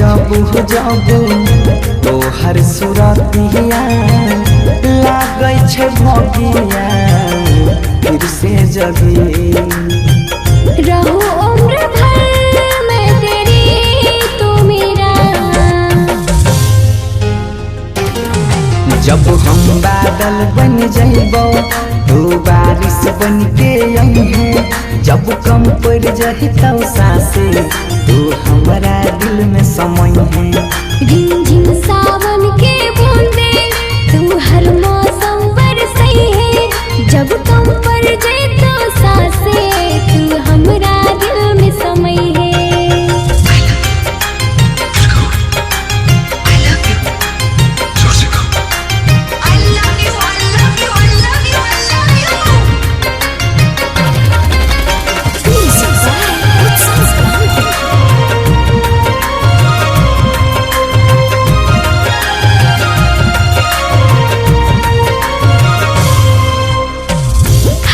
जब जब तोहर सूरतिया लागै छै भगिया फिर से जगी रहूं उम्र भर मैं तेरी तू मेरा। जब हम बादल बन जाइबो तू बारिश बन के अइहे, जब कम पड़ जाहि तो सासे तू हमारा दिल में समय है। रिमझिम सावन के बूंदे तू हर मौसम बरसई है, जब कम पड़ जाए तो सासे तू हमरा दिल में समय है।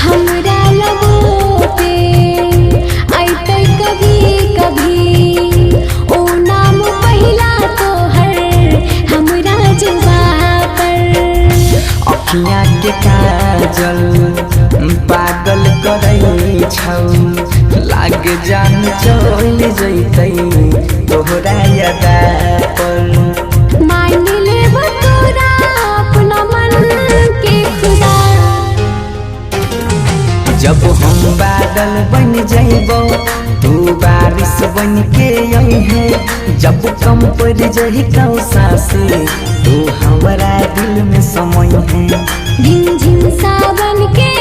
हमरा लबों पे आइते कभी कभी ओ नाम पहिला तोहर हमरा जुबां पर। अखियाँ के काजल पागल करे छौ, लाग जान चल जैतै तोहरा यादा पर। मान लेब तोरा अपना मन के खुदा। जब हम बादल बन जाइबो तू बारिश बन के अइहे, जब कम पड़ जाहि तो सासे तू हमारा दिल में समय है। रिमझिम सावन के